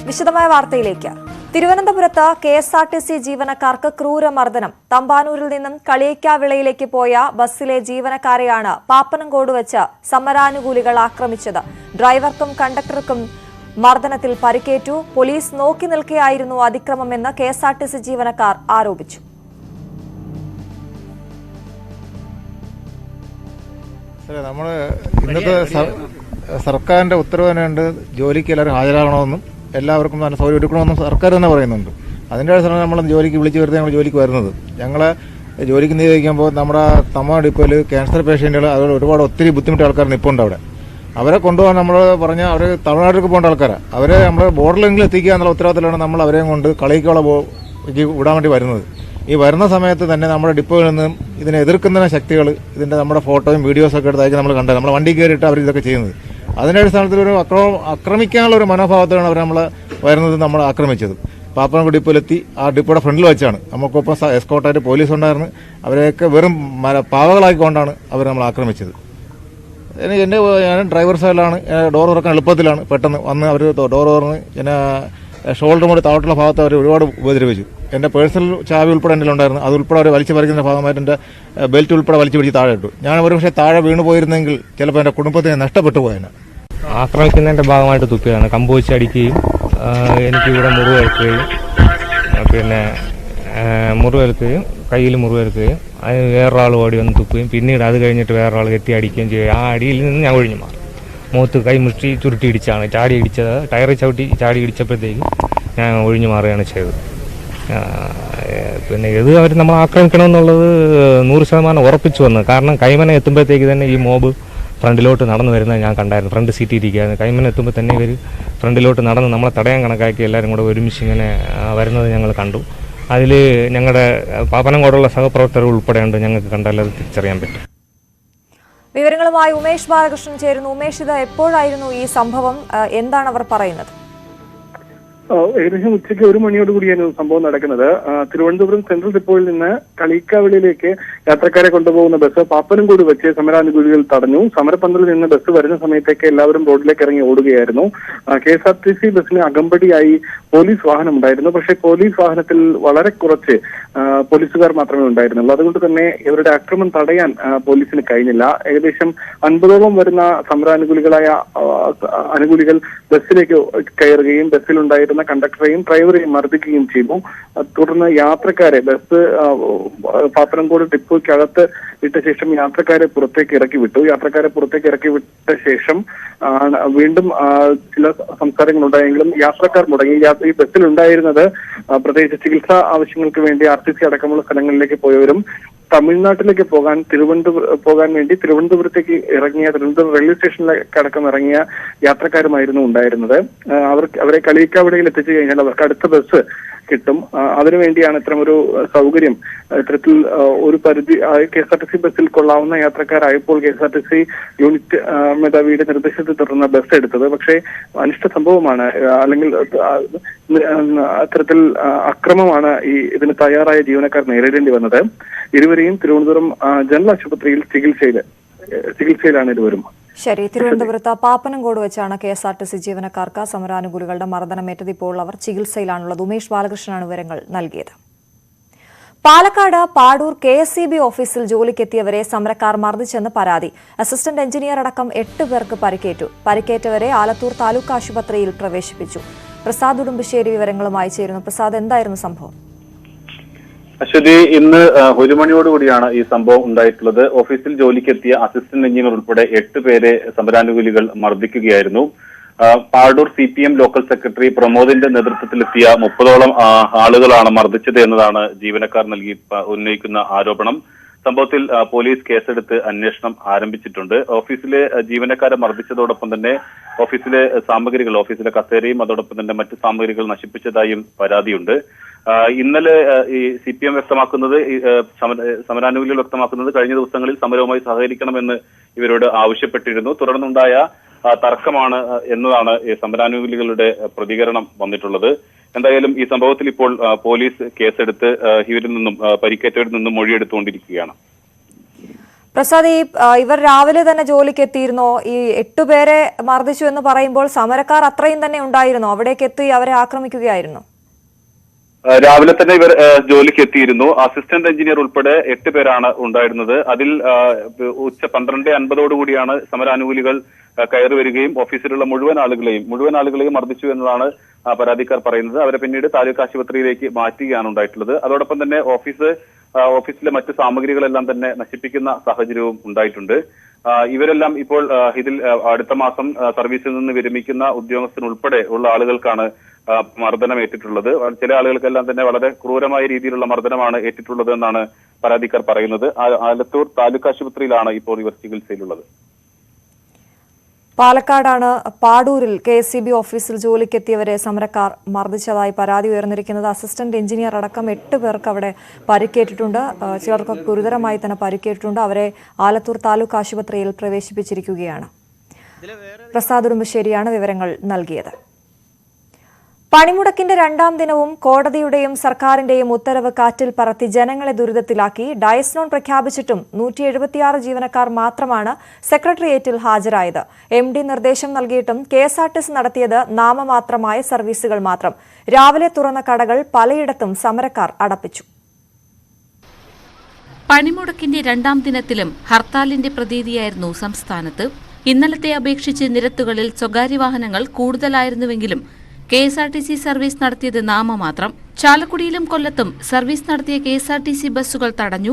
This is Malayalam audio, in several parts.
വിശദമായ വാർത്തയിലേക്ക്. തിരുവനന്തപുരത്ത് KSRTC ജീവനക്കാർക്ക് ക്രൂരമർദ്ദനം. തമ്പാനൂരിൽ നിന്നും കളിയിക്കാവിളയിലേക്ക് പോയ ബസ്സിലെ ജീവനക്കാരെയാണ് പാപ്പനംകോട് വെച്ച് സമരാനുകൂലികൾ ആക്രമിച്ചത്. ഡ്രൈവർക്കും കണ്ടക്ടർക്കും മർദ്ദനത്തിൽ പരിക്കേറ്റു. പോലീസ് നോക്കി നിൽക്കെയായിരുന്നു അതിക്രമമെന്ന് KSRTC ജീവനക്കാർ ആരോപിച്ചു. സർക്കാരിന്റെ ഉത്തരവ് തന്നെയുണ്ട്, ജോലിക്ക് എല്ലാവരും ഹാജരാകണമെന്നും എല്ലാവർക്കും തന്നെ സൗകര്യം ഒരുക്കണമെന്നും സർക്കാർ തന്നെ പറയുന്നുണ്ട്. അതിൻ്റെ അടിസ്ഥാനത്തിൽ നമ്മൾ ജോലിക്ക് വിളിച്ചു വരുത്തി ഞങ്ങൾ ജോലിക്ക് വരുന്നത്. ഞങ്ങൾ ജോലിക്ക് നിയോഗിക്കുമ്പോൾ നമ്മുടെ തമിഴ്നാട് ഡിപ്പോയിൽ ക്യാൻസർ പേഷ്യൻറ്റുകൾ അതുപോലെ ഒരുപാട് ഒത്തിരി ബുദ്ധിമുട്ടിയ ആൾക്കാർ നിൽപ്പുണ്ട് അവിടെ. അവരെ കൊണ്ടുപോകാൻ നമ്മൾ പറഞ്ഞാൽ അവർ തമിഴ്നാട്ടിലേക്ക് പോകേണ്ട ആൾക്കാരാണ്. അവരെ നമ്മൾ ബോർഡറിലെങ്കിലും എത്തിക്കുക എന്നുള്ള ഉത്തരവാദിത്തത്തിലാണ് നമ്മൾ അവരെയും കൊണ്ട് കളിക്കുള്ള വിടാൻ വേണ്ടി വരുന്നത്. ഈ വരുന്ന സമയത്ത് തന്നെ നമ്മുടെ ഡിപ്പോയിൽ നിന്നും ഇതിനെ എതിർക്കുന്ന ശക്തികൾ ഇതിൻ്റെ നമ്മുടെ ഫോട്ടോയും വീഡിയോസൊക്കെ എടുത്തായിരിക്കും നമ്മൾ കണ്ടത്. നമ്മൾ വണ്ടി കയറിയിട്ട് അവർ ഇതൊക്കെ ചെയ്യുന്നത്. അതിൻ്റെ അടിസ്ഥാനത്തിൽ ഒരു ആക്രമിക്കാനുള്ള ഒരു മനോഭാവത്തിലാണ് അവർ നമ്മളെ വരുന്നത്, നമ്മൾ ആക്രമിച്ചത്. പാപ്പനംകോട് ഡിപ്പോയിലെത്തി ആ ഡിപ്പോയുടെ ഫ്രണ്ടിൽ വെച്ചാണ്. നമുക്കൊപ്പം എസ്കോർട്ടായിട്ട് പോലീസ് ഉണ്ടായിരുന്നു. അവരെയൊക്കെ വെറും പാവകളാക്കിക്കൊണ്ടാണ് അവർ നമ്മൾ ആക്രമിച്ചത്. ഞാൻ ഡ്രൈവർ സൈഡിലാണ്, ഡോർ തുറക്കാൻ എളുപ്പത്തിലാണ്. പെട്ടെന്ന് വന്ന് അവർ ഡോർ തുറന്ന് എന്നെ ഷോൾഡർ കൂടി താഴോട്ടുള്ള ഭാഗത്ത് അവർ ഒരുപാട് ഉപദ്രവിച്ചു. എൻ്റെ പേഴ്സണൽ ചാവി ഉൾപ്പെടെ എൻ്റെ ഉണ്ടായിരുന്നു. അതുൾപ്പെടെ അവർ വലിച്ചു പറിക്കുന്ന ഭാഗമായിട്ട് എൻ്റെ ബെൽറ്റ് ഉൾപ്പെടെ വലിച്ചു പിടിച്ച് താഴെ ഇട്ടു. ഞാൻ ഒരു പക്ഷേ താഴെ വീണ് പോയിരുന്നെങ്കിൽ ചിലപ്പോൾ എൻ്റെ കുടുംബത്തിന് നഷ്ടപ്പെട്ടു പോയേനെ. ആക്രമിക്കുന്നതിൻ്റെ ഭാഗമായിട്ട് തുപ്പിയാണ്. കമ്പ് വെച്ച് അടിക്കുകയും എനിക്കിവിടെ മുറിവേൽക്കുകയും മുറിവേൽക്കുകയും കയ്യിൽ മുറിവേൽക്കുകയും അത് വേറൊരാൾ ഓടി വന്ന് തുപ്പുകയും പിന്നീട് അത് കഴിഞ്ഞിട്ട് വേറൊരാൾ കെട്ടി അടിക്കുകയും ചെയ്യും. ആ അടിയിൽ നിന്ന് ഞാൻ ഒഴിഞ്ഞു മാറി. മുഖത്ത് കൈ മുഷ്ടി ചുരുട്ടി ഇടിച്ചാണ് ചാടി ഇടിച്ചത്. ടയറിൽ ചവിട്ടി ചാടി ഇടിച്ചപ്പോഴത്തേക്കും ഞാൻ ഒഴിഞ്ഞു മാറുകയാണ് ചെയ്തത്. ഇത് അവർ നമ്മൾ ആക്രമിക്കണമെന്നുള്ളത് 100% ഉറപ്പിച്ചു വന്നു. കാരണം കൈമന എത്തുമ്പോഴത്തേക്ക് തന്നെ ഈ മോബ് ഫ്രണ്ടിലോട്ട് നടന്നു വരുന്നത് ഞാൻ കണ്ടായിരുന്നു. ഫ്രണ്ട് സീറ്റിൽ ഇരിക്കുകയായിരുന്നു. കൈമന എത്തുമ്പോൾ തന്നെ ഇവർ ഫ്രണ്ടിലോട്ട് നടന്ന് നമ്മളെ തടയാൻ കണക്കാക്കി എല്ലാവരും കൂടെ ഒരുമിച്ച് ഇങ്ങനെ വരുന്നത് ഞങ്ങൾ കണ്ടു. അതിൽ ഞങ്ങളുടെ പാപ്പനംകോടുള്ള സഹപ്രവർത്തകർ ഉൾപ്പെടെയുണ്ട്. ഞങ്ങൾക്ക് കണ്ടാൽ അത് തിരിച്ചറിയാൻ പറ്റും. വിവരങ്ങളുമായി ഉമേഷ് ബാലകൃഷ്ണൻ ചേരുന്നു. ഉമേഷ്, ഇത് എപ്പോഴായിരുന്നു ഈ സംഭവം? എന്താണ് അവർ പറയുന്നത്? ഏകദേശം ഉച്ചയ്ക്ക് 1 മണിയോടുകൂടിയാണ് സംഭവം നടക്കുന്നത്. തിരുവനന്തപുരം സെൻട്രൽ ഡിപ്പോയിൽ നിന്ന് കളിയിക്കാവിളിയിലേക്ക് യാത്രക്കാരെ കൊണ്ടുപോകുന്ന ബസ് പാപ്പനംകോട് വെച്ച് സമരാനുകൂലികൾ തടഞ്ഞു. സമരപന്തലിൽ നിന്ന് ബസ് വരുന്ന സമയത്തേക്ക് എല്ലാവരും റോഡിലേക്ക് ഇറങ്ങി ഓടുകയായിരുന്നു. KSRTC ബസ്സിന് അകമ്പടിയായി പോലീസ് വാഹനം ഉണ്ടായിരുന്നു. പക്ഷേ പോലീസ് വാഹനത്തിൽ വളരെ കുറച്ച് പോലീസുകാർ മാത്രമേ ഉണ്ടായിരുന്നുള്ളൂ. അതുകൊണ്ട് തന്നെ ഇവരുടെ ആക്രമണം തടയാൻ പോലീസിന് കഴിഞ്ഞില്ല. ഏകദേശം 50ഓളം വരുന്ന സമരാനുകൂലികളായ അനുകൂലികൾ ബസ്സിലേക്ക് കയറുകയും ബസ്സിലുണ്ടായിരുന്ന കണ്ടക്ടറെയും ഡ്രൈവറെയും മർദ്ദിക്കുകയും ചെയ്തു. തുടർന്ന് യാത്രക്കാരെ ബസ് പാപ്പനംകോട് ഡിപ്പോയ്ക്കകത്ത് വിട്ട ശേഷം യാത്രക്കാരെ പുറത്തേക്ക് ഇറക്കി വിട്ടു. യാത്രക്കാരെ പുറത്തേക്ക് ഇറക്കി വിട്ട ശേഷം വീണ്ടും ചില സംസാരങ്ങൾ ഉണ്ടായെങ്കിലും യാത്രക്കാർ മുടങ്ങി. ഈ ബസ്സിലുണ്ടായിരുന്നത് പ്രത്യേകിച്ച് ചികിത്സാ ആവശ്യങ്ങൾക്ക് വേണ്ടി RTC അടക്കമുള്ള സ്ഥലങ്ങളിലേക്ക് പോയവരും തമിഴ്നാട്ടിലേക്ക് പോകാൻ വേണ്ടി തിരുവനന്തപുരത്തേക്ക് ഇറങ്ങിയ തിരുവനന്തപുരം റെയിൽവേ സ്റ്റേഷനിലേക്ക് അടക്കം ഇറങ്ങിയ യാത്രക്കാരുമായിരുന്നു ഉണ്ടായിരുന്നത്. അവരെ കളിയിക്കാവിടയിൽ എത്തിച്ചു കഴിഞ്ഞാൽ അവർക്ക് അടുത്ത ബസ് കിട്ടും. അതിനുവേണ്ടിയാണ് ഇത്തരമൊരു സൗകര്യം ഇത്തരത്തിൽ ഒരു പരിധി KSRTC ബസ്സിൽ കൊള്ളാവുന്ന യാത്രക്കാരായപ്പോൾ KSRTC യൂണിറ്റ് മേധാവിയുടെ നിർദ്ദേശത്തെ തുടർന്ന് ബസ് എടുത്തത്. പക്ഷേ അനിഷ്ട സംഭവമാണ്, അല്ലെങ്കിൽ അത്തരത്തിൽ അക്രമമാണ് ഇതിന് തയ്യാറായ ജീവനക്കാർ നേരിടേണ്ടി വന്നത്. ഇരുവരെയും തിരുവനന്തപുരം ജനറൽ ആശുപത്രിയിൽ ചികിത്സയിലാണ് ഇരുവരും. ശരി, തിരുവനന്തപുരത്ത് പാപ്പനംകോട് വെച്ചാണ് KSRTC ജീവനക്കാർക്ക് സമരാനുകൂലികളുടെ മർദ്ദനമേറ്റത്. ഇപ്പോൾ അവർ ചികിത്സയിലാണുള്ളത്. ഉമേഷ് ബാലകൃഷ്ണനാണ് വിവരങ്ങൾ നൽകിയത്. പാലക്കാട് പാടൂർ KSEB ഓഫീസിൽ ജോലിക്കെത്തിയവരെ സമരക്കാർ മർദ്ദിച്ചെന്ന് പരാതി. അസിസ്റ്റന്റ് എഞ്ചിനീയർ അടക്കം 8 പേർക്ക് പരിക്കേറ്റു. പരിക്കേറ്റവരെ ആലത്തൂർ താലൂക്ക് ആശുപത്രിയിൽ പ്രവേശിപ്പിച്ചു. പ്രസാദ് ഉടുമ്പശ്ശേരി വിവരങ്ങളുമായി ചേരുന്നു. പ്രസാദ്, എന്തായിരുന്നു സംഭവം? അശ്വതി, ഇന്ന് 1 മണിയോടുകൂടിയാണ് ഈ സംഭവം ഉണ്ടായിട്ടുള്ളത്. ഓഫീസിൽ ജോലിക്കെത്തിയ അസിസ്റ്റന്റ് എഞ്ചിനീയർ ഉൾപ്പെടെ 8 പേരെ സമരാനുകൂലികൾ മർദ്ദിക്കുകയായിരുന്നു. പാടൂർ CPM ലോക്കൽ സെക്രട്ടറി പ്രമോദിന്റെ നേതൃത്വത്തിലെത്തിയ 30ഓളം ആളുകളാണ് മർദ്ദിച്ചത് എന്നതാണ് ജീവനക്കാർ ഉന്നയിക്കുന്ന ആരോപണം. സംഭവത്തിൽ പോലീസ് കേസെടുത്ത് അന്വേഷണം ആരംഭിച്ചിട്ടുണ്ട്. ഓഫീസിലെ ജീവനക്കാരെ മർദ്ദിച്ചതോടൊപ്പം തന്നെ ഓഫീസിലെ സാമഗ്രികൾ, ഓഫീസിലെ കസേരയും അതോടൊപ്പം തന്നെ മറ്റ് സാമഗ്രികൾ നശിപ്പിച്ചതായും പരാതിയുണ്ട്. ഇന്നലെ ഈ CPM വ്യക്തമാക്കുന്നത്, സമരാനുകൂലികൾ വ്യക്തമാക്കുന്നത് കഴിഞ്ഞ ദിവസങ്ങളിൽ സമരവുമായി സഹകരിക്കണമെന്ന് ഇവരോട് ആവശ്യപ്പെട്ടിരുന്നു. തുടർന്നുണ്ടായ തർക്കമാണ് എന്നതാണ് സമരാനുകൂലികളുടെ പ്രതികരണം വന്നിട്ടുള്ളത്. എന്തായാലും ഈ സംഭവത്തിൽ ഇപ്പോൾ പോലീസ് കേസെടുത്ത് ഇവരിൽ നിന്നും പരിക്കേറ്റവരിൽ നിന്നും മൊഴിയെടുത്തുകൊണ്ടിരിക്കുകയാണ്. പ്രസാദ്, ഇവർ രാവിലെ തന്നെ ജോലിക്ക് എത്തിയിരുന്നോ? ഈ 8 പേരെ മർദ്ദിച്ചു എന്ന് പറയുമ്പോൾ സമരക്കാർ അത്രയും തന്നെ ഉണ്ടായിരുന്നോ? അവിടേക്ക് എത്തി അവരെ ആക്രമിക്കുകയായിരുന്നു? രാവിലെ തന്നെ ഇവർ ജോലിക്ക് എത്തിയിരുന്നു. അസിസ്റ്റന്റ് എഞ്ചിനീയർ ഉൾപ്പെടെ 8 പേരാണ് ഉണ്ടായിരുന്നത്. അതിൽ ഉച്ച 12:50 സമരാനുകൂലികൾ കയറി വരികയും ഓഫീസിലുള്ള മുഴുവൻ ആളുകളെയും മർദ്ദിച്ചു എന്നതാണ് പരാതിക്കാർ പറയുന്നത്. അവരെ പിന്നീട് താലൂക്ക് ആശുപത്രിയിലേക്ക് മാറ്റുകയാണ് ഉണ്ടായിട്ടുള്ളത്. അതോടൊപ്പം തന്നെ ഓഫീസിലെ മറ്റ് സാമഗ്രികളെല്ലാം തന്നെ നശിപ്പിക്കുന്ന സാഹചര്യവും ഉണ്ടായിട്ടുണ്ട്. ഇവരെല്ലാം ഇപ്പോൾ ഇതിൽ അടുത്ത മാസം സർവീസിൽ നിന്ന് വിരമിക്കുന്ന ഉദ്യോഗസ്ഥനുൾപ്പെടെ ഉള്ള ആളുകൾക്കാണ് മർദ്ദനം ഏറ്റിട്ടുള്ളത്. ചില ആളുകൾക്കെല്ലാം തന്നെ വളരെ ക്രൂരമായ രീതിയിലുള്ള മർദ്ദനമാണ് ഏറ്റിട്ടുള്ളത് എന്നാണ് പരാതിക്കാർ പറയുന്നത്. ആലത്തൂർ താലൂക്ക് ആശുപത്രിയിലാണ് ഇപ്പോൾ ഇവർ ചികിത്സയിലുള്ളത്. പാലക്കാടാണ് പാടൂരിൽ KSEB ഓഫീസിൽ ജോലിക്കെത്തിയവരെ സമരക്കാർ മർദ്ദിച്ചതായി പരാതി ഉയർന്നിരിക്കുന്നത്. അസിസ്റ്റന്റ് എഞ്ചിനീയർ അടക്കം 8 പേർക്ക് അവിടെ പരിക്കേറ്റിട്ടുണ്ട്. ചിലർക്ക് ഗുരുതരമായി തന്നെ പരിക്കേറ്റിട്ടുണ്ട്. അവരെ ആലത്തൂർ താലൂക്ക് ആശുപത്രിയിൽ പ്രവേശിപ്പിച്ചിരിക്കുകയാണ്. പ്രസാദ് ഉടുമ്പശ്ശേരിയാണ് വിവരങ്ങൾ നൽകിയത്. പണിമുടക്കിന്റെ 2ാം ദിനവും കോടതിയുടെയും സർക്കാരിന്റെയും ഉത്തരവ് കാറ്റിൽ പറത്തി ജനങ്ങളെ ദുരിതത്തിലാക്കി. ഡയസ് പ്രഖ്യാപിച്ചിട്ടും 176 ജീവനക്കാർ മാത്രമാണ് സെക്രട്ടേറിയറ്റിൽ ഹാജരായത്. MD നിർദ്ദേശം നൽകിയിട്ടും KSRTC നടത്തിയത് നാമമാത്രമായ സർവീസുകൾ മാത്രം. രാവിലെ തുറന്ന കടകൾ പലയിടത്തും സമരക്കാർ അടപ്പിച്ചു. പണിമുടക്കിന്റെ 2ാം ദിനത്തിലും ഹർത്താലിന്റെ പ്രതീതിയായിരുന്നു സംസ്ഥാനത്ത്. ഇന്നലത്തെ അപേക്ഷിച്ച് നിരത്തുകളിൽ സ്വകാര്യ വാഹനങ്ങൾ കൂടുതലായിരുന്നുവെങ്കിലും KSRTC സർവീസ് നടത്തിയത് നാമമാത്രം. ചാലക്കുടിയിലും കൊല്ലത്തും സർവീസ് നടത്തിയ KSRTC ബസ്സുകൾ തടഞ്ഞു.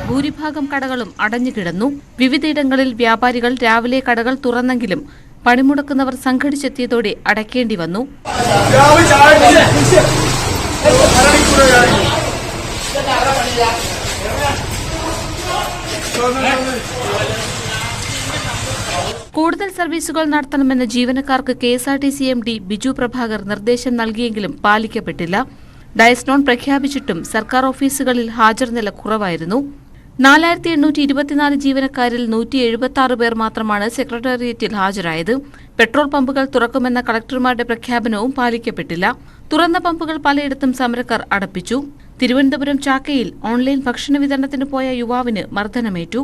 ഭൂരിഭാഗം കടകളും അടഞ്ഞുകിടന്നു. വിവിധയിടങ്ങളിൽ വ്യാപാരികൾ രാവിലെ കടകൾ തുറന്നെങ്കിലും പണിമുടക്കുന്നവർ സംഘടിച്ചെത്തിയതോടെ അടയ്ക്കേണ്ടി വന്നു. കൂടുതൽ സർവീസുകൾ നടത്തണമെന്ന് ജീവനക്കാർക്ക് KSRTC MD ബിജു പ്രഭാകർ നിർദ്ദേശം നൽകിയെങ്കിലും പാലിക്കപ്പെട്ടില്ല. ഡയസ് പ്രഖ്യാപിച്ചിട്ടും സർക്കാർ ഓഫീസുകളിൽ ഹാജർ നില കുറവായിരുന്നു. 4824 ജീവനക്കാരിൽ 176 പേർ മാത്രമാണ് സെക്രട്ടേറിയറ്റിൽ ഹാജരായത്. പെട്രോൾ പമ്പുകൾ തുറക്കുമെന്ന കളക്ടർമാരുടെ പ്രഖ്യാപനവും പാലിക്കപ്പെട്ടില്ല. തുറന്ന പമ്പുകൾ പലയിടത്തും സമരക്കാർ അടപ്പിച്ചു. തിരുവനന്തപുരം ചാക്കയിൽ ഓൺലൈൻ ഭക്ഷണ വിതരണത്തിന് പോയ യുവാവിന് മർദ്ദനമേറ്റു.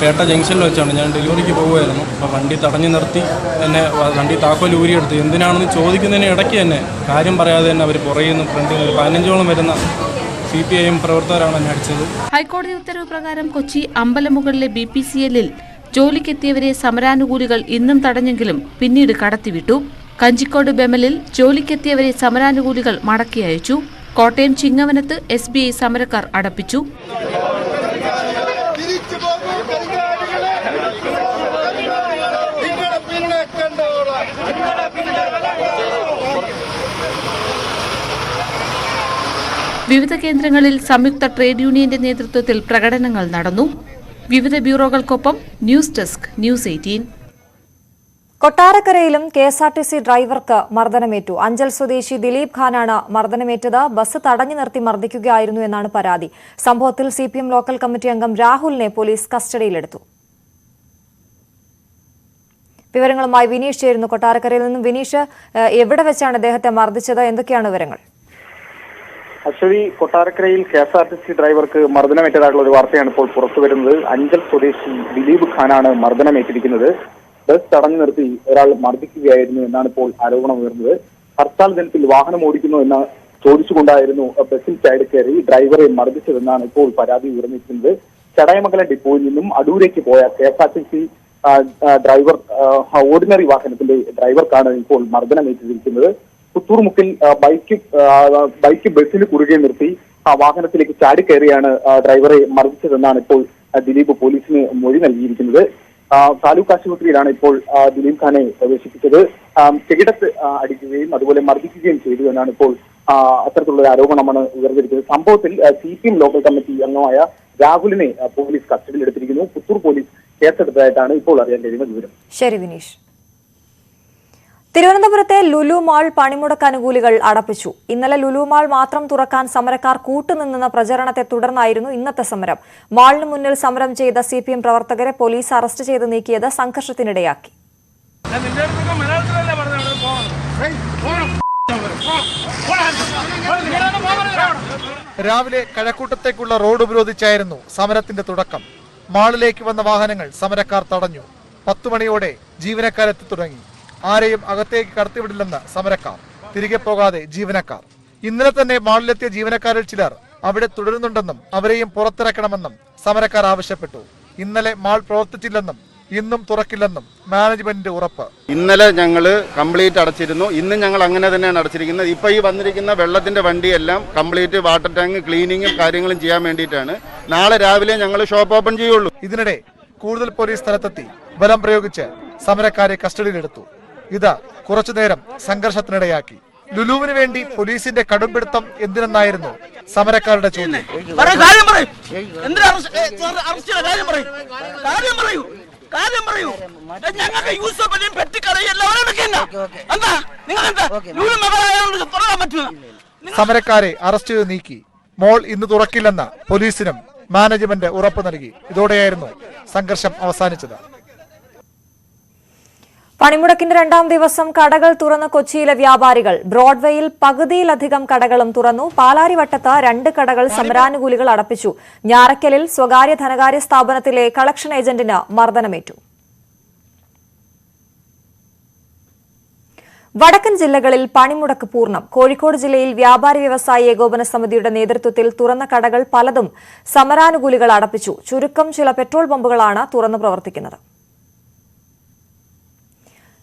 പേട്ട ജംഗ്ഷനിൽ വെച്ചാണ് ഞാൻ ഡെലിവറിക്ക് പോകുമായിരുന്നു. അപ്പോൾ വണ്ടി തടഞ്ഞു നിർത്തി എന്നെ വണ്ടി താക്കോൽ ഊരിയെടുത്തു. എന്തിനാണെന്ന് ചോദിക്കുന്നതിന് ഇടയ്ക്ക് തന്നെ കാര്യം പറയാതെ തന്നെ അവർ പുറകിൽ നിന്ന് ഫ്രണ്ടിൽ നിന്ന് 15ഓളം വരുന്ന CPIM പ്രവർത്തകരാണ് എന്നെ അടിച്ചത്. ഹൈക്കോടതി ഉത്തരവ് പ്രകാരം കൊച്ചി അമ്പലമുകളിലെ BPCL ജോലിക്കെത്തിയവരെ സമരാനുകൂലികൾ ഇന്നും തടഞ്ഞെങ്കിലും പിന്നീട് കടത്തിവിട്ടു. കഞ്ചിക്കോട് ബെമലിൽ ജോലിക്കെത്തിയവരെ സമരാനുകൂലികൾ മടക്കി അയച്ചു. കോട്ടയം ചിങ്ങവനത്ത് SBI സമരക്കാർ അടപ്പിച്ചു. വിവിധ കേന്ദ്രങ്ങളിൽ സംയുക്ത ട്രേഡ് യൂണിയന്റെ നേതൃത്വത്തിൽ പ്രകടനങ്ങൾ നടന്നു. വിവിധ ബ്യൂറോകൾക്കൊപ്പം ന്യൂസ് ഡെസ്ക് ന്യൂസ് 18. കൊട്ടാരക്കരയിലും KSRTC ഡ്രൈവർക്ക് മർദ്ദനമേറ്റു. അഞ്ചൽ സ്വദേശി ദിലീപ് ഖാനാണ് മർദ്ദനമേറ്റത്. ബസ് തടഞ്ഞു നിർത്തി മർദ്ദിക്കുകയായിരുന്നു എന്നാണ് പരാതി. സംഭവത്തിൽ CPM ലോക്കൽ കമ്മിറ്റി അംഗം രാഹുലിനെ പോലീസ് കസ്റ്റഡിയിലെടുത്തു. വിവരങ്ങളുമായി വിനീഷ് ചേരുന്നു കൊട്ടാരക്കരയിൽ നിന്നും. വിനീഷ്, എവിടെ വെച്ചാണ് അദ്ദേഹത്തെ മർദ്ദിച്ചത്? എന്തൊക്കെയാണ് വിവരങ്ങൾ? അശ്വതി, കൊട്ടാരക്കരയിൽ KSRTC ഡ്രൈവർക്ക് മർദ്ദനമേറ്റതായിട്ടുള്ള ഒരു വാർത്തയാണ് ഇപ്പോൾ പുറത്തുവരുന്നത്. അഞ്ചൽ സ്വദേശി ദിലീപ് ഖാനാണ് മർദ്ദനമേറ്റിരിക്കുന്നത്. ബസ് തടഞ്ഞു നിർത്തി ഒരാൾ മർദ്ദിക്കുകയായിരുന്നു എന്നാണ് ഇപ്പോൾ ആരോപണം ഉയർന്നത്. ഹർത്താൽ ദിനത്തിൽ വാഹനം ഓടിക്കുന്നു എന്ന് ചോദിച്ചുകൊണ്ടായിരുന്നു ബസ്സിൽ ചാടി കയറി ഡ്രൈവറെ മർദ്ദിച്ചതെന്നാണ് ഇപ്പോൾ പരാതി ഉയർന്നിരിക്കുന്നത്. ചടയമംഗലം ഡിപ്പോയിൽ നിന്നും അടൂരേക്ക് പോയ KSRTC ഡ്രൈവർ ഓർഡിനറി വാഹനത്തിന്റെ ഡ്രൈവർക്കാണ് ഇപ്പോൾ മർദ്ദനമേറ്റിരിക്കുന്നത്. പുത്തൂർമുക്കിൽ ബൈക്ക് ബസ്സിന് കുറുകെ നിർത്തി ആ വാഹനത്തിലേക്ക് ചാടിക്കയറിയാണ് ഡ്രൈവറെ മർദ്ദിച്ചതെന്നാണ് ഇപ്പോൾ ദിലീപ് പോലീസിന് മൊഴി നൽകിയിരിക്കുന്നത്. താലൂക്ക് ആശുപത്രിയിലാണ് ഇപ്പോൾ ദിലീപ് ഖാനെ പ്രവേശിപ്പിച്ചത്. ചെകിടത്ത് അടിക്കുകയും അതുപോലെ മർദ്ദിക്കുകയും ചെയ്തു എന്നാണ് ഇപ്പോൾ അത്തരത്തിലുള്ള ആരോപണമാണ് ഉയർന്നിരിക്കുന്നത്. സംഭവത്തിൽ CPM ലോക്കൽ കമ്മിറ്റി അംഗമായ രാഹുലിനെ പോലീസ് കസ്റ്റഡിയിലെടുത്തിരിക്കുന്നു. പുത്തൂർ പോലീസ് കേസെടുത്തതായിട്ടാണ് ഇപ്പോൾ അറിയാൻ കഴിയുന്ന വിവരം. ശരി വിനീഷ്. തിരുവനന്തപുരത്തെ ലുലു മാൾ പണിമുടക്ക് അനുകൂലികൾ അടപ്പിച്ചു. ഇന്നലെ ലുലു മാൾ മാത്രം തുറക്കാൻ സമരക്കാർ കൂട്ടുനിന്നെന്ന പ്രചരണത്തെ തുടർന്നായിരുന്നു ഇന്നത്തെ സമരം. മാളിന് മുന്നിൽ സമരം ചെയ്ത CPM പ്രവർത്തകരെ പോലീസ് അറസ്റ്റ് ചെയ്ത് നീക്കിയത് സംഘർഷത്തിനിടയാക്കി. രാവിലെ കഴക്കൂട്ടത്തേക്കുള്ള റോഡ് ഉപരോധിച്ചായിരുന്നു സമരത്തിന്റെ തുടക്കം. മാളിലേക്ക് വന്ന വാഹനങ്ങൾ സമരക്കാർ തടഞ്ഞു. 10 മണിയോടെ ജീവനക്കാരെത്തി തുടങ്ങി. ആരെയും അകത്തേക്ക് കടത്തിവിടില്ലെന്ന് സമരക്കാർ. തിരികെ പോകാതെ ജീവനക്കാർ. ഇന്നലെ തന്നെ മാളിലെത്തിയ ജീവനക്കാരിൽ ചിലർ അവിടെ തുടരുന്നുണ്ടെന്നും അവരെയും പുറത്തിറക്കണമെന്നും സമരക്കാർ ആവശ്യപ്പെട്ടു. ഇന്നലെ മാൾ പ്രവർത്തിച്ചില്ലെന്നും ഇന്നും തുറക്കില്ലെന്നും മാനേജ്മെന്റിന്റെ ഉറപ്പ്. ഇന്നലെ ഞങ്ങൾ കംപ്ലീറ്റ് അടച്ചിരുന്നു. ഇന്നും ഞങ്ങൾ അങ്ങനെ തന്നെയാണ് അടച്ചിരിക്കുന്നത്. ഇപ്പോൾ ഈ വന്നിരിക്കുന്ന വെള്ളത്തിന്റെ വണ്ടിയെല്ലാം കംപ്ലീറ്റ് വാട്ടർ ടാങ്ക് ക്ലീനിങ്ങും കാര്യങ്ങളും ചെയ്യാൻ വേണ്ടിയിട്ടാണ്. നാളെ രാവിലെ ഞങ്ങൾ ഷോപ്പ് ഓപ്പൺ ചെയ്യുള്ളൂ. ഇതിനിടെ കൂടുതൽ പോലീസ് സ്ഥലത്തെത്തി ബലം പ്രയോഗിച്ച് സമരക്കാരെ കസ്റ്റഡിയിലെടുത്തു. ഇത് കുറച്ചുനേരം സംഘർഷത്തിനിടയാക്കി. ലുലുവിന് വേണ്ടി പോലീസിന്റെ കടുംപിടുത്തം എന്തിനെന്നായിരുന്നു സമരക്കാരുടെ ചോദ്യം. സമരക്കാരെ അറസ്റ്റ് ചെയ്ത് നീക്കി. മോൾ ഇന്ന് തുറക്കില്ലെന്ന് പോലീസിനും മാനേജ്മെന്റ് ഉറപ്പ് നൽകി. ഇതോടെയായിരുന്നു സംഘർഷം അവസാനിച്ചത്. പണിമുടക്കിന്റെ 2ാം ദിവസം കടകൾ തുറന്ന കൊച്ചിയിലെ വ്യാപാരികൾ. ബ്രോഡ്വേയിൽ പകുതിയിലധികം കടകളും തുറന്നു. പാലാരിവട്ടത്ത് 2 കടകൾ സമരാനുകൂലികൾ അടപ്പിച്ചു. ഞാറയ്ക്കലിൽ സ്വകാര്യ ധനകാര്യ സ്ഥാപനത്തിലെ കളക്ഷൻ ഏജന്റിന് മർദ്ദനമേറ്റു. വടക്കൻ ജില്ലകളിൽ പണിമുടക്ക് പൂർണ്ണം. കോഴിക്കോട് ജില്ലയിൽ വ്യാപാരി വ്യവസായി ഏകോപന സമിതിയുടെ നേതൃത്വത്തിൽ തുറന്ന കടകൾ പലതും സമരാനുകൂലികൾ അടപ്പിച്ചു. ചുരുക്കം ചില പെട്രോൾ പമ്പുകളാണ് തുറന്നു പ്രവർത്തിക്കുന്നത്.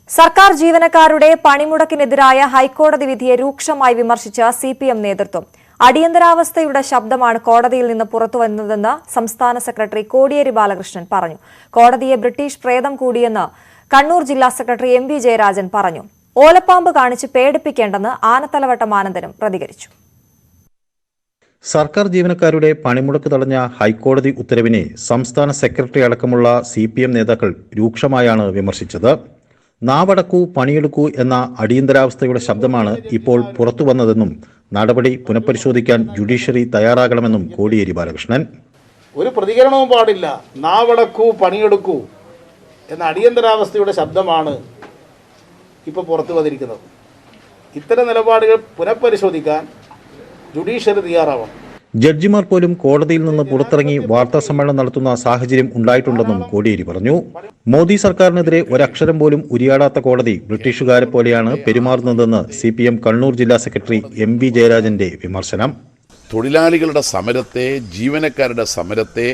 സർക്കാർ ജീവനക്കാരുടെ പണിമുടക്കിനെതിരായ ഹൈക്കോടതി വിധിയെ രൂക്ഷമായി വിമർശിച്ച സിപിഎം നേതൃത്വം. അടിയന്തരാവസ്ഥയുടെ ശബ്ദമാണ് കോടതിയിൽ നിന്ന് പുറത്തുവന്നതെന്ന് സംസ്ഥാന സെക്രട്ടറി കോടിയേരി ബാലകൃഷ്ണൻ പറഞ്ഞു. കോടതിയെ ബ്രിട്ടീഷ് പ്രേതം കൂടിയെന്ന് കണ്ണൂർ ജില്ലാ സെക്രട്ടറി എം വി ജയരാജൻ പറഞ്ഞു. ഓലപ്പാമ്പ് കാണിച്ച് പേടിപ്പിക്കേണ്ടെന്ന് ആനത്തലവട്ടം ആനന്ദനും പ്രതികരിച്ചു. സർക്കാർ ജീവനക്കാരുടെ പണിമുടക്ക് തടഞ്ഞ ഹൈക്കോടതി ഉത്തരവിനെ സംസ്ഥാന സെക്രട്ടറി അടക്കമുള്ള സിപിഎം നേതാക്കൾ രൂക്ഷമായാണ് വിമർശിച്ചത്. നാവടക്കൂ പണിയെടുക്കൂ എന്ന അടിയന്തരാവസ്ഥയുടെ ശബ്ദമാണ് ഇപ്പോൾ പുറത്തുവന്നതെന്നും നടപടി പുനഃപരിശോധിക്കാൻ ജുഡീഷ്യറി തയ്യാറാകണമെന്നും കോടിയേരി ബാലകൃഷ്ണൻ. ഒരു പ്രതികരണവും പാടില്ല. നാവടക്കൂ പണിയെടുക്കൂ എന്ന അടിയന്തരാവസ്ഥയുടെ ശബ്ദമാണ് ഇപ്പോൾ പുറത്തു വന്നിരിക്കുന്നത്. ഇത്തരം നിലപാടുകൾ പുനഃപരിശോധിക്കാൻ ജുഡീഷ്യറി തയ്യാറാവണം. ജഡ്ജിമാർ പോലും കോടതിയിൽ നിന്ന് പുറത്തിറങ്ങി വാർത്താ സമ്മേളനം നടത്തുന്ന സാഹചര്യം ഉണ്ടായിട്ടുണ്ടെന്നും കോടിയേരി പറഞ്ഞു. മോദി സർക്കാരിനെതിരെ ഒരക്ഷരം പോലും ഉരിയാടാത്ത കോടതി ബ്രിട്ടീഷുകാരെ പോലെയാണ് പെരുമാറുന്നതെന്ന് സിപിഎം കണ്ണൂർ ജില്ലാ സെക്രട്ടറി എം വി ജയരാജന്റെ വിമർശനം. തൊഴിലാളികളുടെ സമരത്തെ, ജീവനക്കാരുടെ സമരത്തെ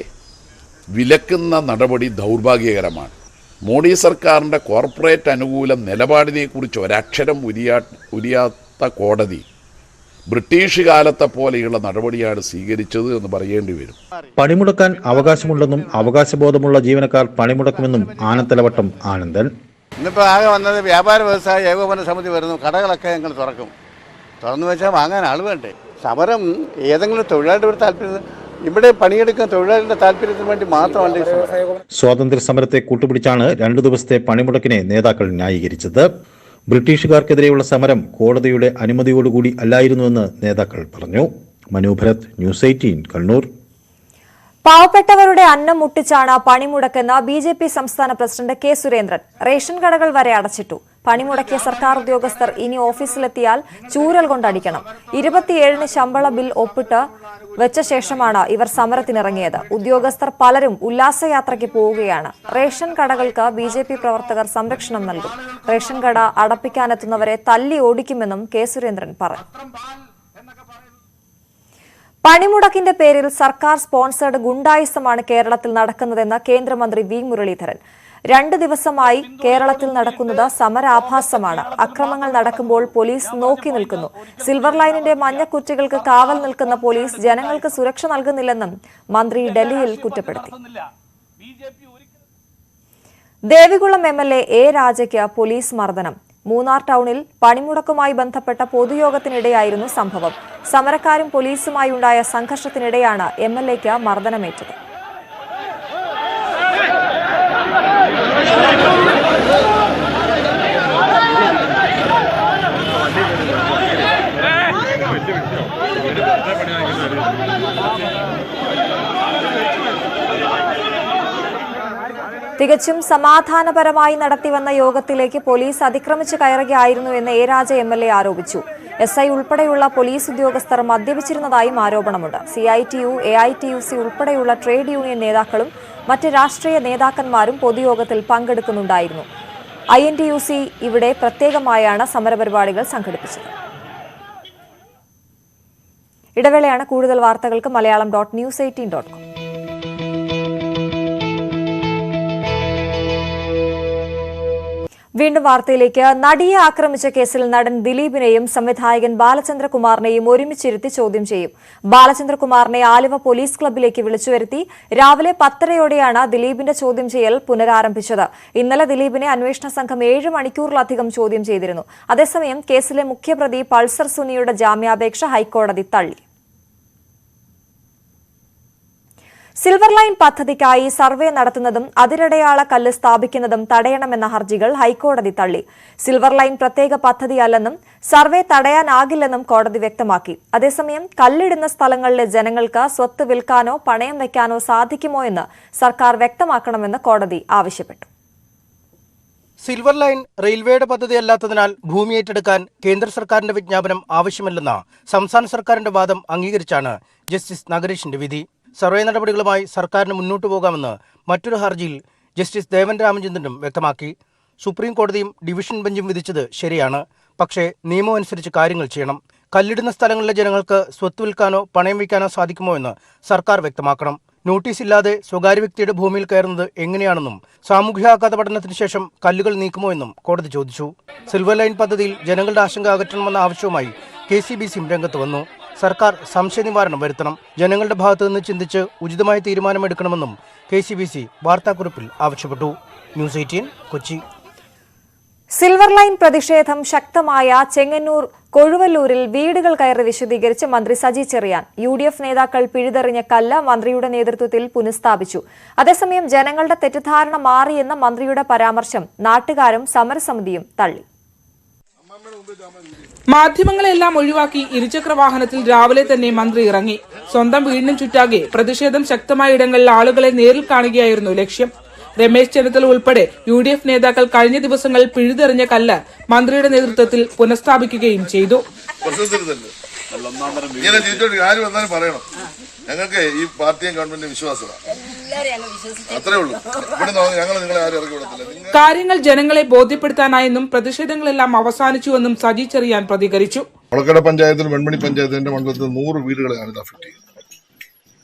വിലക്കുന്ന നടപടി ദൗർഭാഗ്യകരമാണ്. മോഡി സർക്കാരിൻ്റെ കോർപ്പറേറ്റ് അനുകൂല നിലപാടിനെക്കുറിച്ച് ഒരക്ഷരം ഉരിയാത്ത കോടതി ബ്രിട്ടീഷ് കാലത്തെ പോലെയുള്ള നടപടിയാണ് സ്വീകരിച്ചത് എന്ന് പറയേണ്ടി വരും. പണിമുടക്കാൻ അവകാശമുണ്ടെന്നും അവകാശബോധമുള്ള ജീവനക്കാർ പണിമുടക്കുമെന്നും ആനത്തലവട്ടം ആനന്ദൻ. ഇന്നിപ്പോൾ ആകെ വന്നത് വ്യാപാര വ്യവസായ ഏകോപന സമിതി വരുന്നു. കടകളൊക്കെ ഞങ്ങൾ തുറക്കും. തുറന്നു വെച്ചാൽ വാങ്ങാൻ ആൾ വേണ്ടേ? സമരം ഏതെങ്കിലും തൊഴിലാളിയുടെ താല്പര്യം, ഇവിടെ പണിയെടുക്കുന്ന തൊഴിലാളികളുടെ താല്പര്യത്തിന് വേണ്ടി മാത്രമല്ല. സ്വാതന്ത്ര്യ സമരത്തെ കൂട്ടുപിടിച്ചാണ് 2 ദിവസത്തെ പണിമുടക്കിനെ നേതാക്കൾ ന്യായീകരിച്ചത്. ബ്രിട്ടീഷുകാർക്കെതിരെയുള്ള സമരം കോടതിയുടെ അനുമതിയോടുകൂടി അല്ലായിരുന്നുവെന്ന് നേതാക്കൾ പറഞ്ഞു. മനോഭരത്, ന്യൂസ് 18 കണ്ണൂർ. പാവപ്പെട്ടവരുടെ അന്നം മുട്ടിച്ചാണ് പണിമുടക്കെന്ന് ബിജെപി സംസ്ഥാന പ്രസിഡന്റ് കെ സുരേന്ദ്രൻ. റേഷൻ കടകൾ വരെ അടച്ചിട്ടു. പണിമുടക്കിയ സർക്കാർ ഉദ്യോഗസ്ഥർ ഇനി ഓഫീസിലെത്തിയാൽ ചൂരൽ കൊണ്ടടിക്കണം. 27-ന് ശമ്പള ബിൽ ഒപ്പിട്ട് വെച്ച ശേഷമാണ് ഇവർ സമരത്തിനിറങ്ങിയത്. ഉദ്യോഗസ്ഥർ പലരും ഉല്ലാസയാത്രയ്ക്ക് പോവുകയാണ്. റേഷൻ കടകൾക്ക് ബിജെപി പ്രവർത്തകർ സംരക്ഷണം നൽകും. റേഷൻ കട അടപ്പിക്കാനെത്തുന്നവരെ തല്ലി ഓടിക്കുമെന്നും കെ സുരേന്ദ്രൻ പറഞ്ഞു. പണിമുടക്കിന്റെ പേരിൽ സർക്കാർ സ്പോൺസേഡ് ഗുണ്ടായിസമാണ് കേരളത്തിൽ നടക്കുന്നതെന്ന് കേന്ദ്രമന്ത്രി വി മുരളീധരൻ. 2 ദിവസമായി കേരളത്തിൽ നടക്കുന്നത് സമരാഭാസമാണ്. അക്രമങ്ങൾ നടക്കുമ്പോൾ പോലീസ് നോക്കി നിൽക്കുന്നു. സിൽവർ ലൈനിന്റെ മഞ്ഞക്കുറ്റികൾക്ക് കാവൽ നിൽക്കുന്ന പോലീസ് ജനങ്ങൾക്ക് സുരക്ഷ നൽകുന്നില്ലെന്നും മന്ത്രി ഡൽഹിയിൽ കുറ്റപ്പെടുത്തി. ദേവികുളം MLA എ രാജയ്ക്ക് പോലീസ് മർദ്ദനം. മൂന്നാർ ടൗണിൽ പണിമുടക്കുമായി ബന്ധപ്പെട്ട പൊതുയോഗത്തിനിടെയായിരുന്നു സംഭവം. സമരക്കാരും പോലീസുമായുണ്ടായ സംഘർഷത്തിനിടെയാണ് MLAയ്ക്ക് മർദ്ദനമേറ്റത്. തികച്ചും സമാധാനപരമായി നടത്തിവന്ന യോഗത്തിലേക്ക് പോലീസ് അതിക്രമിച്ച് കയറുകയായിരുന്നുവെന്ന് എ രാജ MLA ആരോപിച്ചു. SI ഉൾപ്പെടെയുള്ള പോലീസ് ഉദ്യോഗസ്ഥർ മദ്യപിച്ചിരുന്നതായും ആരോപണമുണ്ട്. CITU, AITUC ഉൾപ്പെടെയുള്ള ട്രേഡ് യൂണിയൻ നേതാക്കളും മറ്റ് രാഷ്ട്രീയ നേതാക്കന്മാരും പൊതുയോഗത്തിൽ പങ്കെടുക്കുന്നുണ്ടായിരുന്നു. INTUC ഇവിടെ പ്രത്യേകമായാണ് സമരപരിപാടികൾ സംഘടിപ്പിച്ചത്. ഇടവേളയാണ്. കൂടുതൽ വാർത്തകൾക്ക് malayalam.news18.com. വീണ്ടും വാർത്തയിലേക്ക്. നടിയെ ആക്രമിച്ച കേസിൽ നടൻ ദിലീപിനെയും സംവിധായകൻ ബാലചന്ദ്രകുമാറിനെയും ഒരുമിച്ചിരുത്തി ചോദ്യം ചെയ്യും. ബാലചന്ദ്രകുമാറിനെ ആലുവ പോലീസ് ക്ലബ്ബിലേക്ക് വിളിച്ചുവരുത്തി. രാവിലെ 10:30യോടെയാണ് ദിലീപിന്റെ ചോദ്യം ചെയ്യൽ പുനരാരംഭിച്ചത്. ഇന്നലെ ദിലീപിനെ അന്വേഷണ സംഘം 7 മണിക്കൂറിലധികം ചോദ്യം ചെയ്തിരുന്നു. അതേസമയം കേസിലെ മുഖ്യപ്രതി പൾസർ സുനിയുടെ ജാമ്യാപേക്ഷ ഹൈക്കോടതി തള്ളി. സിൽവർ ലൈൻ പദ്ധതിക്കായി സർവേ നടത്തുന്നതും അതിരടയാള കല്ല് സ്ഥാപിക്കുന്നതും തടയണമെന്ന ഹർജികൾ ഹൈക്കോടതി തള്ളി. സിൽവർ ലൈൻ പ്രത്യേക പദ്ധതിയല്ലെന്നും സർവേ തടയാനാകില്ലെന്നും കോടതി വ്യക്തമാക്കി. അതേസമയം കല്ലിടുന്ന സ്ഥലങ്ങളിലെ ജനങ്ങൾക്ക് സ്വത്ത് വിൽക്കാനോ പണയം വയ്ക്കാനോ സാധിക്കുമോ എന്ന് സർക്കാർ വ്യക്തമാക്കണമെന്ന് കോടതി ആവശ്യപ്പെട്ടു. സിൽവർ ലൈൻ റെയിൽവേയുടെ പദ്ധതിയല്ലാത്തതിനാൽ ഭൂമി ഏറ്റെടുക്കാൻ കേന്ദ്ര സർക്കാരിന്റെ വിജ്ഞാപനം ആവശ്യമില്ലെന്ന സംസ്ഥാന സർക്കാരിന്റെ വാദം അംഗീകരിച്ചാണ് ജസ്റ്റിസ് നഗരേഷിന്റെ വിധി. സർവേ നടപടികളുമായി സർക്കാരിന് മുന്നോട്ടു പോകാമെന്ന് മറ്റൊരു ഹർജിയിൽ ജസ്റ്റിസ് ദേവൻ രാമചന്ദ്രനും വ്യക്തമാക്കി. സുപ്രീം കോടതിയും ഡിവിഷൻ ബെഞ്ചും വിധിച്ചത് ശരിയാണ്. പക്ഷേ നിയമം അനുസരിച്ച് കാര്യങ്ങൾ ചെയ്യണം. കല്ലിടുന്ന സ്ഥലങ്ങളിലെ ജനങ്ങൾക്ക് സ്വത്ത് വിൽക്കാനോ പണയം വയ്ക്കാനോ സാധിക്കുമോ എന്ന് സർക്കാർ വ്യക്തമാക്കണം. നോട്ടീസില്ലാതെ സ്വകാര്യ വ്യക്തിയുടെ ഭൂമിയിൽ കയറുന്നത് എങ്ങനെയാണെന്നും സാമൂഹ്യാഘാത പഠനത്തിന് ശേഷം കല്ലുകൾ നീക്കുമോ എന്നും കോടതി ചോദിച്ചു. സിൽവർ ലൈൻ പദ്ധതിയിൽ ജനങ്ങളുടെ ആശങ്ക അകറ്റണമെന്ന ആവശ്യവുമായി KCBCയും രംഗത്ത് വന്നു. സർക്കാർ സംശയ നിവാരണം വരുത്തണം, ജനങ്ങളുടെ ഭാഗത്തു നിന്ന് ചിന്തിച്ച് ഉചിതമായ തീരുമാനമെടുക്കണമെന്നും KCBC വാർത്താക്കുറിപ്പിൽ ആവശ്യപ്പെട്ടു. ന്യൂസ് 18 കൊച്ചി. സിൽവർ ലൈൻ പ്രതിഷേധം ശക്തമായ ചെങ്ങന്നൂർ കൊഴുവല്ലൂരിൽ വീടുകൾ കയറി വിശദീകരിച്ച് മന്ത്രി സജി ചെറിയാൻ. UDF നേതാക്കൾ പിഴുതെറിഞ്ഞ കല്ല് മന്ത്രിയുടെ നേതൃത്വത്തിൽ പുനഃസ്ഥാപിച്ചു. അതേസമയം ജനങ്ങളുടെ തെറ്റിദ്ധാരണ മാറിയെന്ന മന്ത്രിയുടെ പരാമർശം നാട്ടുകാരും സമരസമിതിയും തള്ളി. മാധ്യമങ്ങളെല്ലാം ഒഴിവാക്കി ഇരുചക്ര വാഹനത്തിൽ രാവിലെ തന്നെ മന്ത്രി ഇറങ്ങി. സ്വന്തം വീടിനും ചുറ്റാകെ പ്രതിഷേധം ശക്തമായ ഇടങ്ങളിൽ ആളുകളെ നേരിൽ കാണുകയായിരുന്നു ലക്ഷ്യം. രമേശ് ചെന്നിത്തല ഉൾപ്പെടെ UDF നേതാക്കൾ കഴിഞ്ഞ ദിവസങ്ങളിൽ പിഴുതെറിഞ്ഞ കല്ല് മന്ത്രിയുടെ നേതൃത്വത്തിൽ പുനഃസ്ഥാപിക്കുകയും ചെയ്തു. ഞങ്ങൾക്ക് ഈ പാർട്ടിയും ഗവൺമെന്റിന്റെ വിശ്വാസമാണ്. അത്രേ ഉള്ളൂ. കാര്യങ്ങൾ ജനങ്ങളെ ബോധ്യപ്പെടുത്താനായെന്നും പ്രതിഷേധങ്ങളെല്ലാം അവസാനിച്ചുവെന്നും സജി ചെറിയാൻ പ്രതികരിച്ചു. മുളക്കട പഞ്ചായത്തിലും വെൺമണി പഞ്ചായത്തിന്റെ മണ്ഡലത്തിൽ 100 വീടുകളെയാണ് ഇത് അഫക്ട് ചെയ്തത്.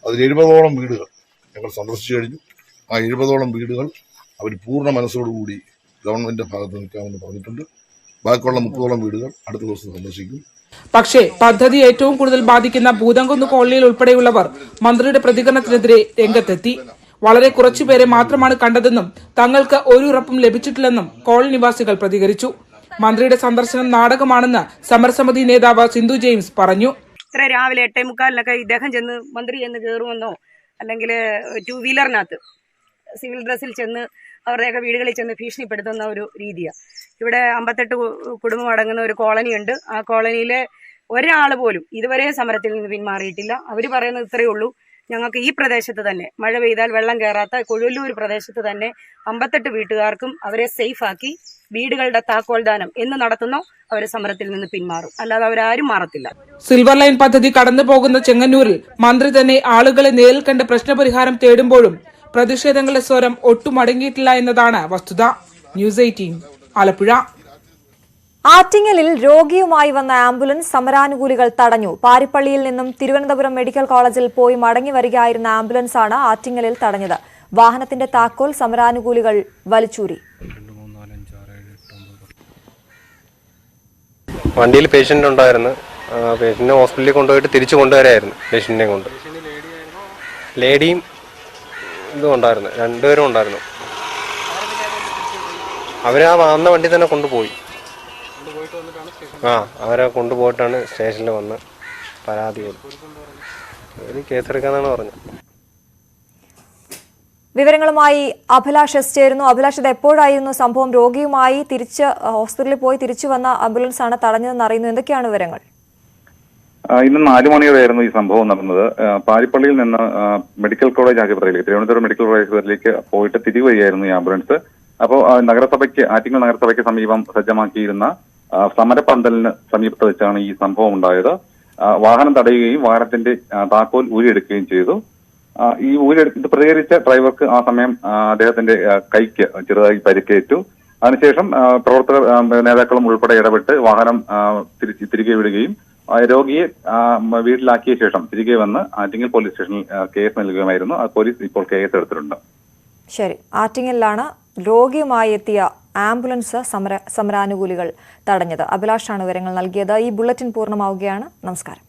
അതിൽ 70ഓളം വീടുകൾ ഞങ്ങൾ സന്ദർശിച്ചു കഴിഞ്ഞു. ആ 70ഓളം വീടുകൾ അവർ പൂർണ്ണ മനസ്സോടുകൂടി ഗവൺമെന്റിന്റെ ഭാഗത്ത് നിൽക്കാമെന്ന് പറഞ്ഞിട്ടുണ്ട്. ബാക്കിയുള്ള 30ഓളം വീടുകൾ അടുത്ത ദിവസം സന്ദർശിക്കും. പക്ഷേ പദ്ധതി ഏറ്റവും കൂടുതൽ ബാധിക്കുന്ന ഭൂതംകുന്ന് കോളനിയിൽ ഉൾപ്പെടെയുള്ളവർ മന്ത്രിയുടെ പ്രതികരണത്തിനെതിരെ രംഗത്തെത്തി. വളരെ കുറച്ചുപേരെ മാത്രമാണ് കണ്ടതെന്നും തങ്ങൾക്ക് ഒരു ഉറപ്പും ലഭിച്ചിട്ടില്ലെന്നും കോളനി നിവാസികൾ പ്രതികരിച്ചു. മന്ത്രിയുടെ സന്ദർശനം നാടകമാണെന്ന് സമരസമിതി നേതാവ് സിന്ധു ജെയിംസ് പറഞ്ഞു. ഇത്ര രാവിലെ 8:45 ഇദ്ദേഹം ചെന്ന് മന്ത്രി ചെന്ന് കയറുമെന്നോ അല്ലെങ്കിൽ 2 വീലറിനകത്ത് സിവിൽ ഡ്രസ്സിൽ ചെന്ന് അവരുടെയൊക്കെ വീടുകളിൽ ചെന്ന് ഭീഷണിപ്പെടുത്തുന്ന ഒരു രീതിയാണ്. ഇവിടെ 58 കുടുംബം അടങ്ങുന്ന ഒരു കോളനിയുണ്ട്. ആ കോളനിയിലെ ഒരാൾ പോലും ഇതുവരെ സമരത്തിൽ നിന്ന് പിന്മാറിയിട്ടില്ല. അവർ പറയുന്നത് ഇത്രയേ ഉള്ളൂ, ഞങ്ങൾക്ക് ഈ പ്രദേശത്ത് തന്നെ മഴ പെയ്താൽ വെള്ളം കയറാത്ത കൊഴുവല്ലൂർ പ്രദേശത്ത് തന്നെ 58 വീട്ടുകാർക്കും അവരെ സേഫാക്കി വീടുകളുടെ താക്കോൽദാനം എന്ന് നടത്തുന്നോ അവരെ സമരത്തിൽ നിന്ന് പിന്മാറും, അല്ലാതെ അവരാരും മാറത്തില്ല. സിൽവർ ലൈൻ പദ്ധതി കടന്നു പോകുന്ന ചെങ്ങന്നൂരിൽ മന്ത്രി തന്നെ ആളുകളെ നേരിൽ കണ്ട് പ്രശ്നപരിഹാരം തേടുമ്പോഴും പ്രതിഷേധങ്ങളുടെ സ്വരം ഒട്ടും അടങ്ങിയിട്ടില്ല എന്നതാണ് വസ്തുത. ന്യൂസ് 18 ആലപ്പുഴ. ആറ്റിങ്ങലിൽ രോഗിയുമായി വന്ന ആംബുലൻസ് സമരാനുകൂലികൾ തടഞ്ഞു. പാരിപ്പള്ളിയിൽ നിന്നും തിരുവനന്തപുരം മെഡിക്കൽ കോളേജിൽ പോയി മടങ്ങി വരികയായിരുന്ന ആംബുലൻസാണ് ആറ്റിങ്ങലിൽ തടഞ്ഞത്. വാഹനത്തിന്റെ താക്കോൽ സമരാനുകൂലികൾ വലിച്ചൂരി. വണ്ടിയിൽ പേഷ്യന്റ് ഉണ്ടായിരുന്നു. പേഷ്യന്റിനെ ഹോസ്പിറ്റലിൽ കൊണ്ടുപോയിട്ട് തിരിച്ചു കൊണ്ടുവരായിരുന്നു. പേഷ്യന്റിനെ കൊണ്ട് ലേഡിയും ഇതും ഉണ്ടായിരുന്നു, 2 പേരും ഉണ്ടായിരുന്നു. അവരെ ആ വന്ന വണ്ടി തന്നെ കൊണ്ടുപോയി. അവരെ കൊണ്ടുപോയിട്ടാണ് സ്റ്റേഷനിൽ വന്ന് പരാതി കൊടുത്തു. കേസെടുക്കാന്നാണ് പറഞ്ഞത്. വിവരങ്ങളുമായി അഭിലാഷ് എസ് ചേരുന്നു. അഭിലാഷ്, ഇത് എപ്പോഴായിരുന്നു സംഭവം? രോഗിയുമായി ഹോസ്പിറ്റലിൽ പോയി തിരിച്ചു വന്ന ആംബുലൻസ് ആണ് തടഞ്ഞതെന്ന് അറിയുന്നു. എന്തൊക്കെയാണ് വിവരങ്ങൾ? ഇന്ന് 4 മണിയോടെയായിരുന്നു ഈ സംഭവം നടന്നത്. പാരിപ്പള്ളിയിൽ നിന്ന് മെഡിക്കൽ കോളേജ് ആശുപത്രിയിലേക്ക്, തിരുവനന്തപുരം മെഡിക്കൽ കോളേജ് ആശുപത്രിയിലേക്ക് പോയിട്ട് തിരികെ വരികയായിരുന്നു ഈ ആംബുലൻസ്. അപ്പോൾ ആറ്റിങ്ങൽ നഗരസഭയ്ക്ക് സമീപം സജ്ജമാക്കിയിരുന്ന സമരപന്തലിന് സമീപത്ത് വെച്ചാണ് ഈ സംഭവം ഉണ്ടായത്. വാഹനം തടയുകയും വാഹനത്തിന്റെ താക്കോൽ ഊരിയെടുക്കുകയും ചെയ്തു. ഈ ഊരിയെടുത്ത് പ്രതികരിച്ച ഡ്രൈവർക്ക് ആ സമയം അദ്ദേഹത്തിന്റെ കൈക്ക് ചെറുതായി പരിക്കേറ്റു. അതിനുശേഷം പ്രവർത്തകർ നേതാക്കളും ഉൾപ്പെടെ ഇടപെട്ട് വാഹനം തിരികെ വിടുകയും രോഗിയെ വീട്ടിലാക്കിയ ശേഷം തിരികെ വന്ന് ആറ്റിങ്ങൽ പോലീസ് സ്റ്റേഷനിൽ കേസ് നൽകുകയായിരുന്നു. പോലീസ് ഇപ്പോൾ കേസ് എടുത്തിട്ടുണ്ട്. ശരി, ആറ്റിങ്ങലിലാണ് രോഗിയുമായി എത്തിയ ആംബുലൻസ് സമരാനുകൂലികൾ തടഞ്ഞത്. അഭിലാഷാണ് വിവരങ്ങൾ നൽകിയത്. ഈ ബുള്ളറ്റിൻ പൂർണ്ണമാവുകയാണ്. നമസ്കാരം.